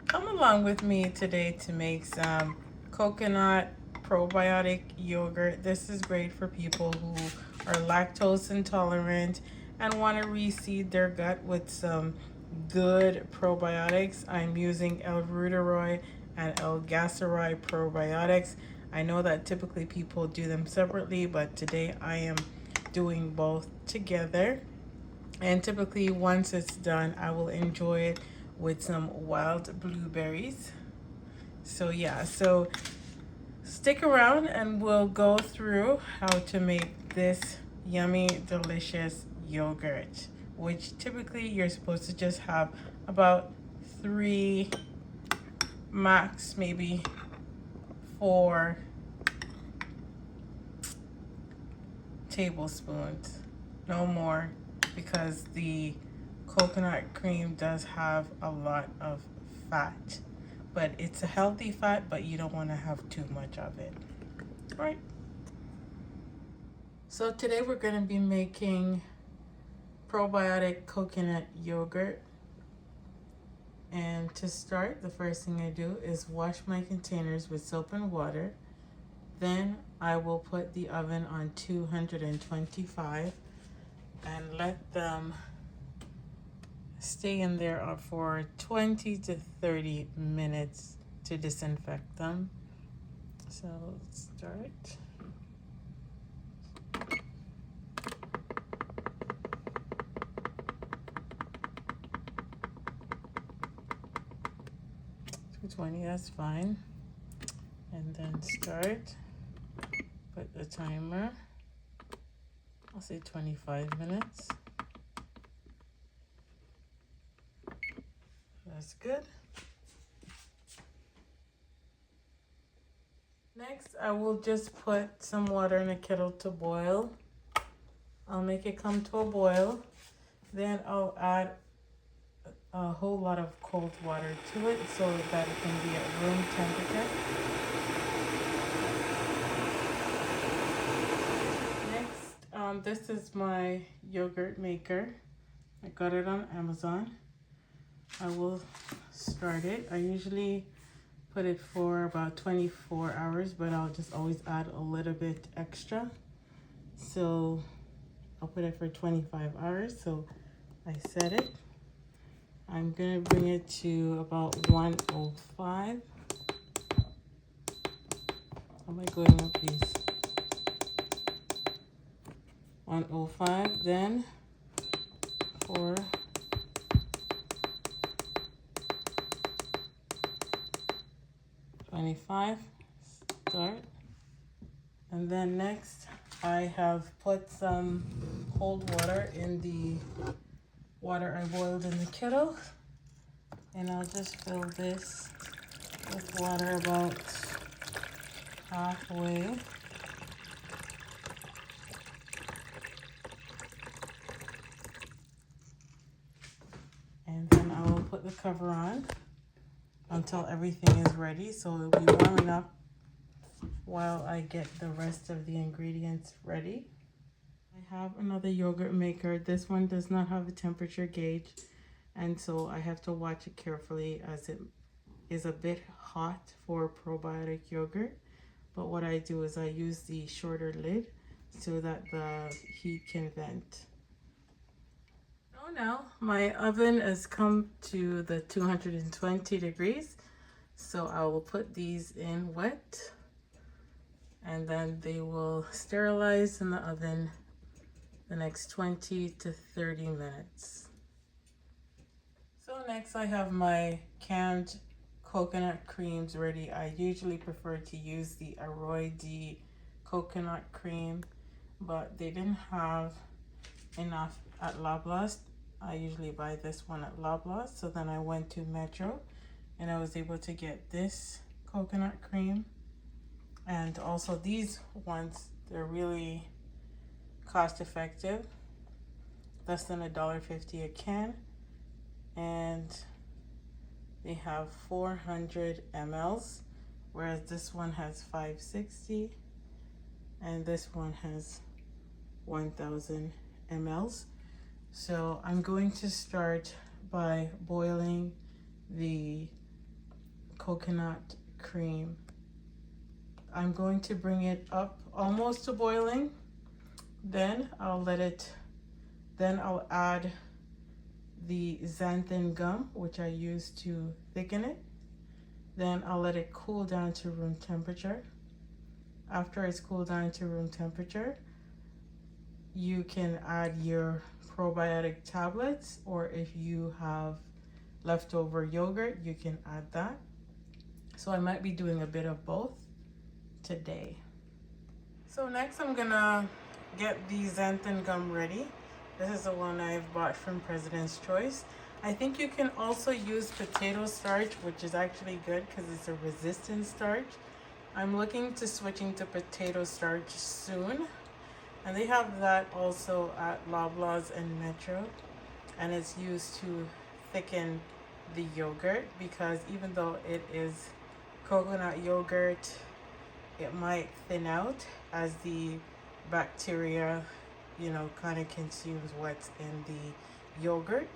Come along with me today to make some coconut probiotic yogurt. This is great for people who are lactose intolerant and want to reseed their gut with some good probiotics. I'm using L Reuteri and L Gasseri probiotics. I know that typically people do them separately, but today I am doing both together. And typically once it's done, I will enjoy it with some wild blueberries. So yeah, so stick around and we'll go through how to make this yummy, delicious yogurt, which typically you're supposed to just have about 3, max maybe 4 tablespoons, no more, because the coconut cream does have a lot of fat, but it's a healthy fat, but you don't want to have too much of it, right? So today we're going to be making probiotic coconut yogurt. And to start, the first thing I do is wash my containers with soap and water. Then I will put the oven on 225 and let them stay in there for 20 to 30 minutes to disinfect them. So let's start. $220, that's fine. And then start. Put the timer. I'll say 25 minutes. That's good. Next, I will just put some water in a kettle to boil. I'll make it come to a boil. Then I'll add a whole lot of cold water to it so that it can be at room temperature. Next, this is my yogurt maker. I got it on Amazon. I will start it. I usually put it for about 24 hours, but I'll just always add a little bit extra. So I'll put it for 25 hours. So I set it. I'm gonna bring it to about 105. How am I going up these? 105, then for 25, start. And then next I have put some cold water in the water I boiled in the kettle, and I'll just fill this with water about halfway. And then I will put the cover on until everything is ready, so it'll be warm enough while I get the rest of the ingredients ready. I have another yogurt maker. This one does not have a temperature gauge, and so I have to watch it carefully as it is a bit hot for probiotic yogurt. But what I do is I use the shorter lid so that the heat can vent. So now my oven has come to the 220 degrees, so I will put these in wet, and then they will sterilize in the oven the next 20 to 30 minutes. So next I have my canned coconut creams ready. I usually prefer to use the Aroide coconut cream, but they didn't have enough at Loblaws. I usually buy this one at Loblaws, so then I went to Metro and I was able to get this coconut cream. And also these ones, they're really cost effective, less than $1.50 a can, and they have 400 mLs, whereas this one has 560 and this one has 1000 mLs. So I'm going to start by boiling the coconut cream. I'm going to bring it up almost to boiling. Then I'll add the xanthan gum, which I use to thicken it. Then I'll let it cool down to room temperature. After it's cooled down to room temperature, you can add your probiotic tablets, or if you have leftover yogurt, you can add that. So I might be doing a bit of both today. So next I'm gonna get the xanthan gum ready. This is the one I've bought from President's Choice. I think you can also use potato starch, which is actually good because it's a resistant starch. I'm looking to switching to potato starch soon. And they have that also at Loblaws and Metro. And it's used to thicken the yogurt, because even though it is coconut yogurt, it might thin out as the bacteria, you know, kind of consumes what's in the yogurt.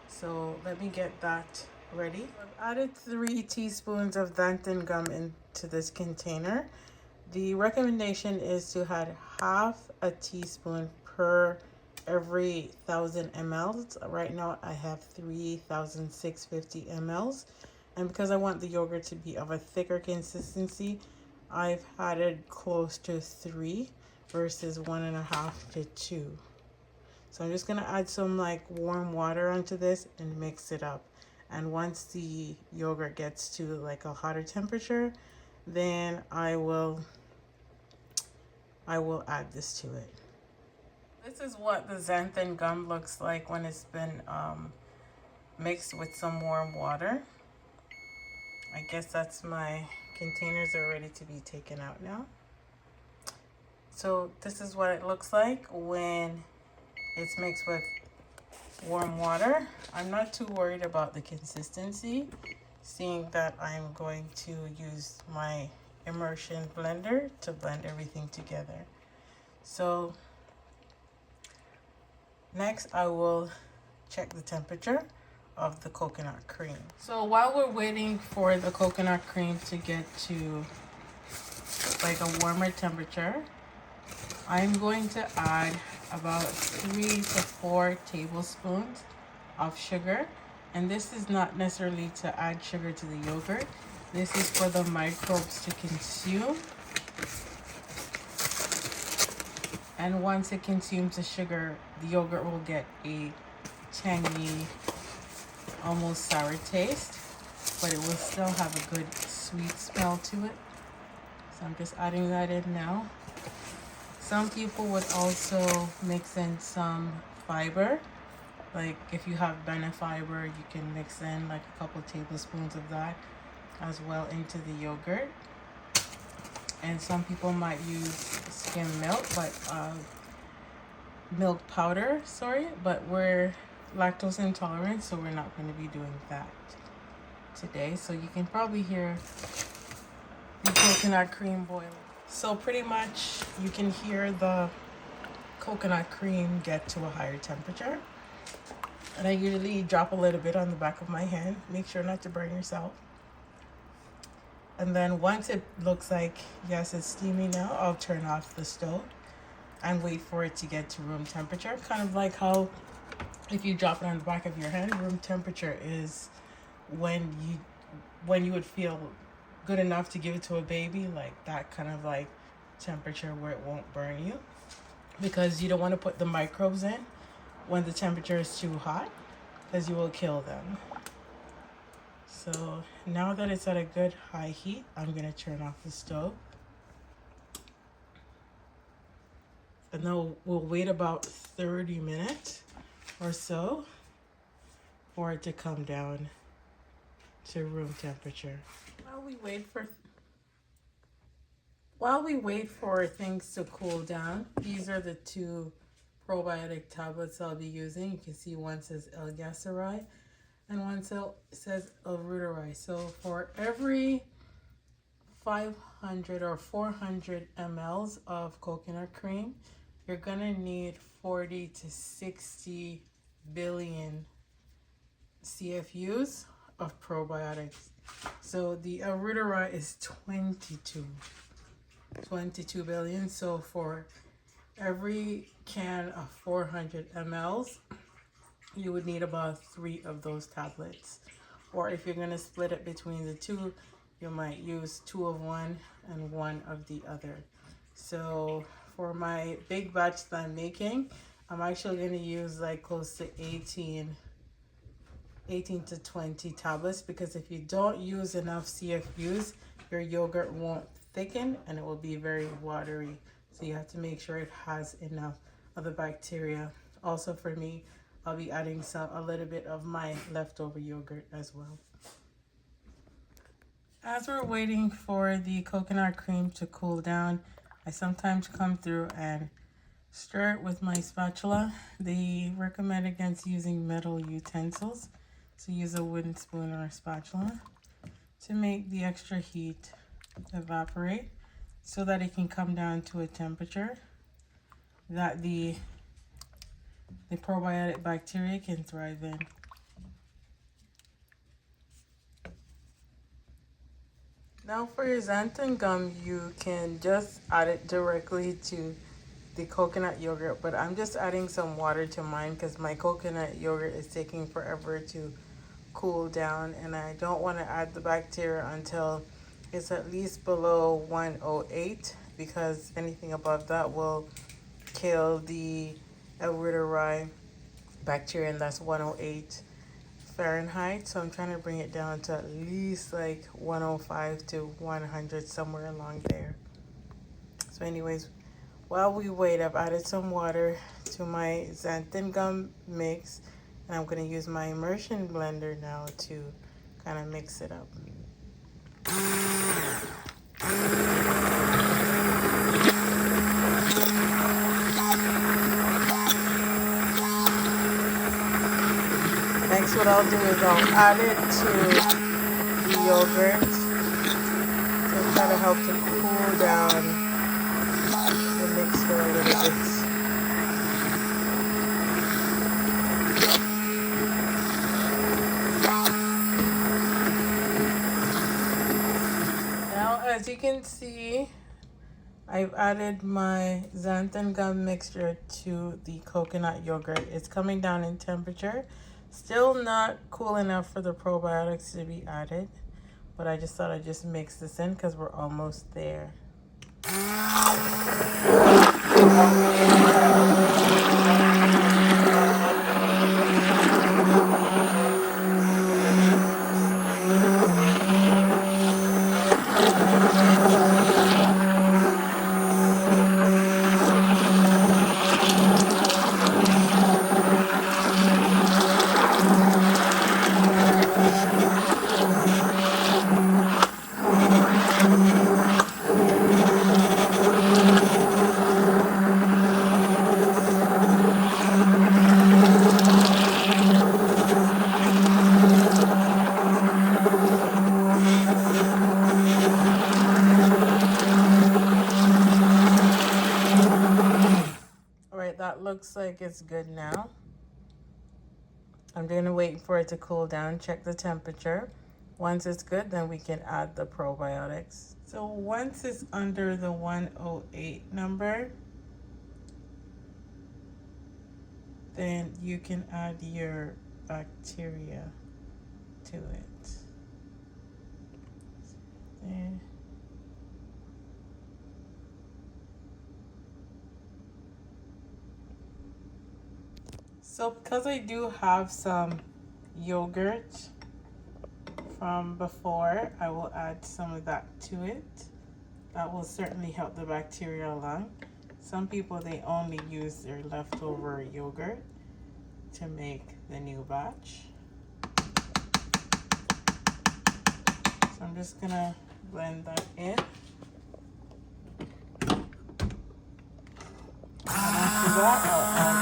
So let me get that ready. I've added 3 teaspoons of xanthan gum into this container. The recommendation is to add half a teaspoon per every 1,000 mLs. Right now I have 3,650 mLs. And because I want the yogurt to be of a thicker consistency, I've added close to 3 versus 1.5 to 2. So I'm just gonna add some like warm water onto this and mix it up. And once the yogurt gets to like a hotter temperature, then I will add this to it. This is what the xanthan gum looks like when it's been mixed with some warm water. I guess that's my containers are ready to be taken out now. So this is what it looks like when it's mixed with warm water. I'm not too worried about the consistency, seeing that I'm going to use my immersion blender to blend everything together. So next I will check the temperature of the coconut cream. So while we're waiting for the coconut cream to get to like a warmer temperature, I'm going to add about 3 to 4 tablespoons of sugar. And this is not necessarily to add sugar to the yogurt. This is for the microbes to consume. And once it consumes the sugar, the yogurt will get a tangy, almost sour taste, but it will still have a good sweet smell to it. So I'm just adding that in now. Some people would also mix in some fiber. Like if you have Benefiber, you can mix in like a couple tablespoons of that as well into the yogurt. And some people might use skim milk, but milk powder, but we're lactose intolerant, so we're not going to be doing that today. So you can probably hear the coconut cream boiling. So pretty much you can hear the coconut cream get to a higher temperature. And I usually drop a little bit on the back of my hand. Make sure not to burn yourself. And then once it looks like, yes, it's steamy now, I'll turn off the stove and wait for it to get to room temperature. Kind of like how if you drop it on the back of your hand, room temperature is when you would feel good enough to give it to a baby, like that kind of like temperature where it won't burn you, because you don't want to put the microbes in when the temperature is too hot, because you will kill them. So now that it's at a good high heat, I'm going to turn off the stove. And then we'll wait about 30 minutes or so for it to come down to room temperature. While we wait for things to cool down, these are the 2 probiotic tablets I'll be using. You can see one says L Gasseri and one says L Reuteri. So for every 500 or 400 mLs of coconut cream, you're gonna need 40 to 60 billion CFUs of probiotics. So the L Reuteri is 22 billion. So for every can of 400 mLs, you would need about 3 of those tablets. Or if you're going to split it between the two, you might use 2 of one and 1 of the other. So for my big batch that I'm making, I'm actually going to use like close to 18 to 20 tablets, because if you don't use enough CFUs, your yogurt won't thicken and it will be very watery. So you have to make sure it has enough of the bacteria. Also for me, I'll be adding a little bit of my leftover yogurt as well. As we're waiting for the coconut cream to cool down, I sometimes come through and stir it with my spatula. They recommend against using metal utensils, so use a wooden spoon or a spatula to make the extra heat evaporate so that it can come down to a temperature that the probiotic bacteria can thrive in. Now for your xanthan gum, you can just add it directly to the coconut yogurt, but I'm just adding some water to mine because my coconut yogurt is taking forever to cool down, and I don't want to add the bacteria until it's at least below 108, because anything above that will kill the L Reuteri bacteria, and that's 108 Fahrenheit. So I'm trying to bring it down to at least like 105 to 100, somewhere along there. So anyways, while we wait, I've added some water to my xanthan gum mix, and I'm going to use my immersion blender now to kind of mix it up. Next, what I'll do is I'll add it to the yogurt to kind of help to cool down the mixture a little bit. Now, as you can see, I've added my xanthan gum mixture to the coconut yogurt. It's coming down in temperature. Still not cool enough for the probiotics to be added, but I just thought I'd just mix this in because we're almost there. That looks like it's good now. I'm going to wait for it to cool down, check the temperature. Once it's good, then we can add the probiotics. So once it's under the 108 number, then you can add your bacteria to it. There. So because I do have some yogurt from before, I will add some of that to it. That will certainly help the bacteria along. Some people, they only use their leftover yogurt to make the new batch. So I'm just gonna blend that in. After that, I'll add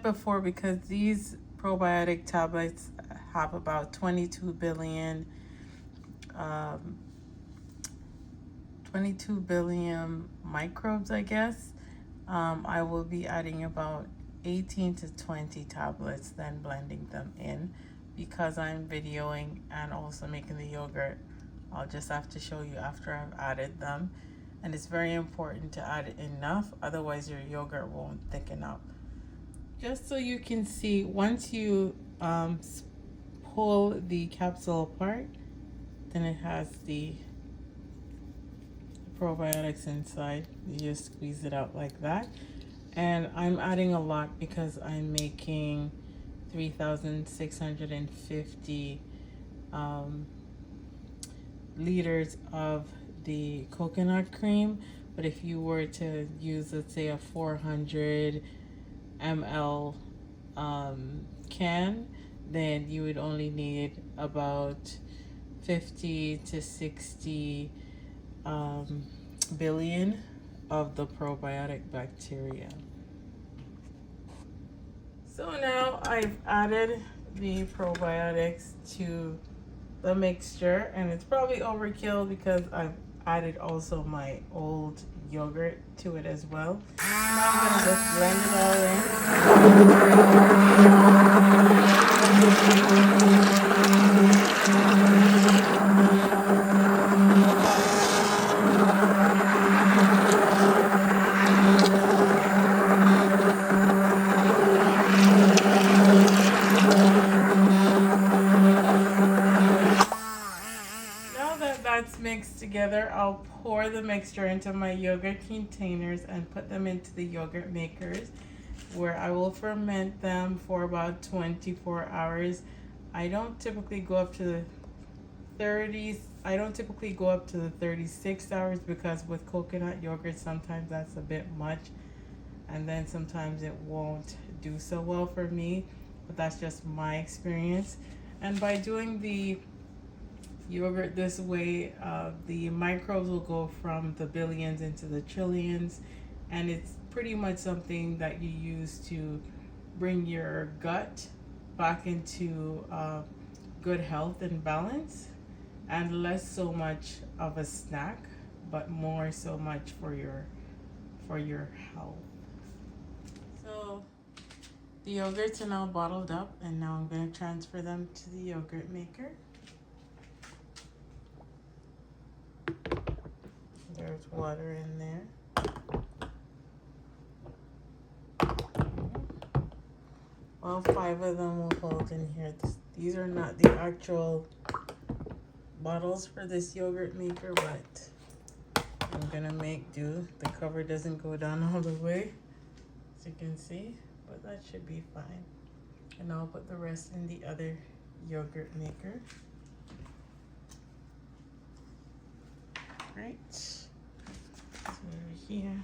before, because these probiotic tablets have about 22 billion 22 billion microbes, I guess. I will be adding about 18 to 20 tablets, then blending them in. Because I'm videoing and also making the yogurt, I'll just have to show you after I've added them. And it's very important to add enough, otherwise your yogurt won't thicken up. Just so you can see, once you pull the capsule apart, then it has the probiotics inside. You just squeeze it out like that. And I'm adding a lot because I'm making 3,650 liters of the coconut cream. But if you were to use, let's say, a 400 ml can, then you would only need about 50 to 60 billion of the probiotic bacteria. So now I've added the probiotics to the mixture, and it's probably overkill because I've added also my old yogurt to it as well. Now I'm gonna just blend it all mixed together. I'll pour the mixture into my yogurt containers and put them into the yogurt makers, where I will ferment them for about 24 hours. I don't typically go up to the 30s. I don't typically go up to the 36 hours because with coconut yogurt sometimes that's a bit much, and then sometimes it won't do so well for me, but that's just my experience. And by doing the yogurt this way, the microbes will go from the billions into the trillions, and it's pretty much something that you use to bring your gut back into good health and balance, and less so much of a snack, but more so much for your health. So the yogurts are now bottled up, and now I'm going to transfer them to the yogurt maker. There's water in there. All 5 of them will hold in here. These are not the actual bottles for this yogurt maker, but I'm gonna make do. The cover doesn't go down all the way, as you can see, but that should be fine. And I'll put the rest in the other yogurt maker. Right. Here.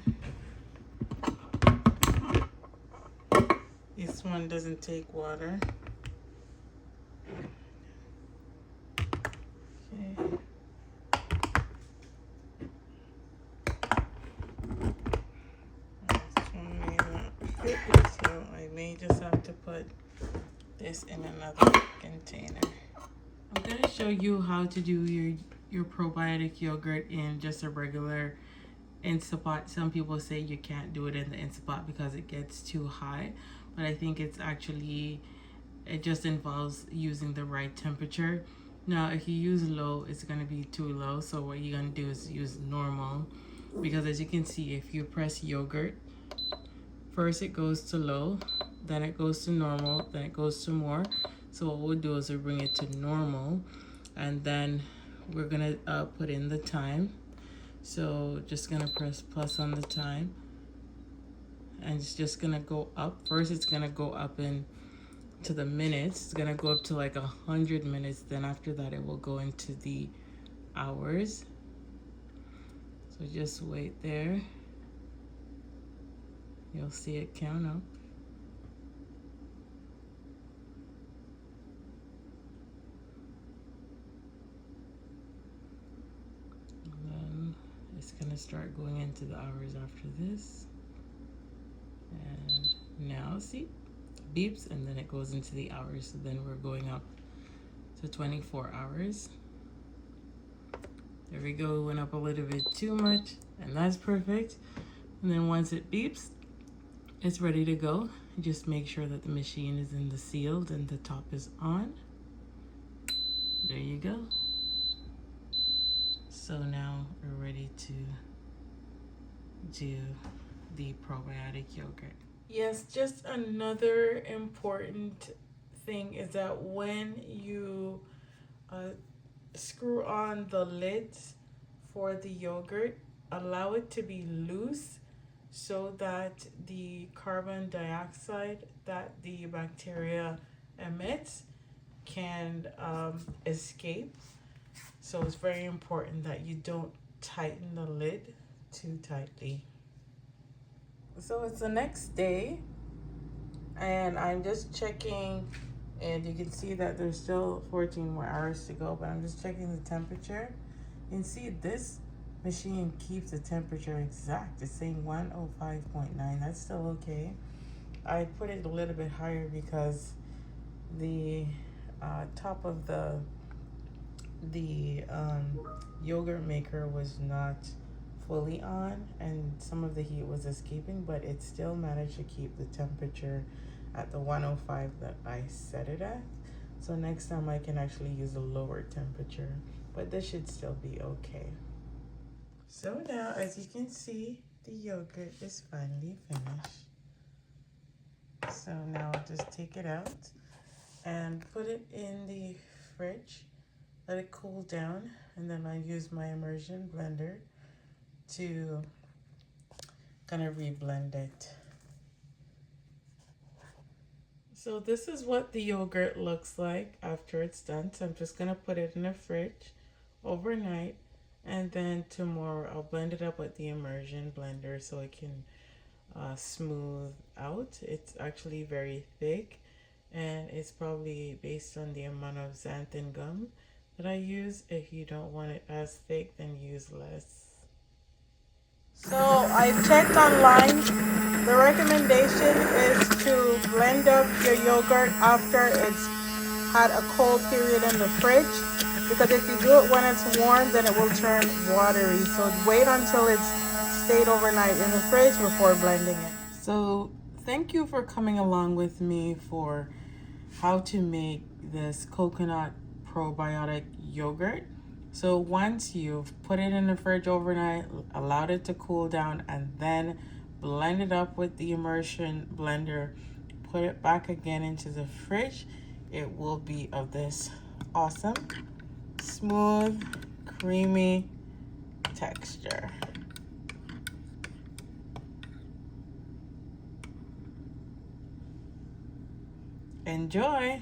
This one doesn't take water. Okay. This one may not fit, so I may just have to put this in another container. I'm going to show you how to do your probiotic yogurt in just a regular Instapot. Some people say you can't do it in the Instapot because it gets too high, but I think it's actually, it just involves using the right temperature. Now if you use low, it's going to be too low, so what you're going to do is use normal, because as you can see, if you press yogurt, first it goes to low, then it goes to normal, then it goes to more. So what we'll do is we'll bring it to normal, and then we're going to put in the time. So just gonna press plus on the time, and it's just gonna go up. First it's gonna go up into the minutes. It's gonna go up to like 100 minutes. Then after that it will go into the hours. So just wait there. You'll see it count up. It's gonna start going into the hours after this, and now see, beeps, and then it goes into the hours. So then we're going up to 24 hours. There we go, it went up a little bit too much, and that's perfect. And then once it beeps, it's ready to go. Just make sure that the machine is in the sealed and the top is on. There you go. So now we're ready to do the probiotic yogurt. Yes, just another important thing is that when you screw on the lids for the yogurt, allow it to be loose so that the carbon dioxide that the bacteria emits can escape. So it's very important that you don't tighten the lid too tightly. So it's the next day, and I'm just checking, and you can see that there's still 14 more hours to go, but I'm just checking the temperature. You can see this machine keeps the temperature exact. It's saying 105.9. That's still okay. I put it a little bit higher because the top of the yogurt maker was not fully on, and some of the heat was escaping, but it still managed to keep the temperature at the 105 that I set it at. So next time I can actually use a lower temperature, but this should still be okay. So now, as you can see, the yogurt is finally finished. So now I'll just take it out and put it in the fridge, let it cool down, and then I use my immersion blender to kind of reblend it. So this is what the yogurt looks like after it's done. So I'm just gonna put it in the fridge overnight, and then tomorrow I'll blend it up with the immersion blender so it can smooth out. It's actually very thick, and it's probably based on the amount of xanthan gum that I use. If you don't want it as thick, then use less. So I checked online. The recommendation is to blend up your yogurt after it's had a cold period in the fridge, because if you do it when it's warm, then it will turn watery. So wait until it's stayed overnight in the fridge before blending it. So thank you for coming along with me for how to make this coconut probiotic yogurt. So once you've put it in the fridge overnight, allowed it to cool down, and then blend it up with the immersion blender, put it back again into the fridge, it will be of this awesome, smooth, creamy texture. Enjoy!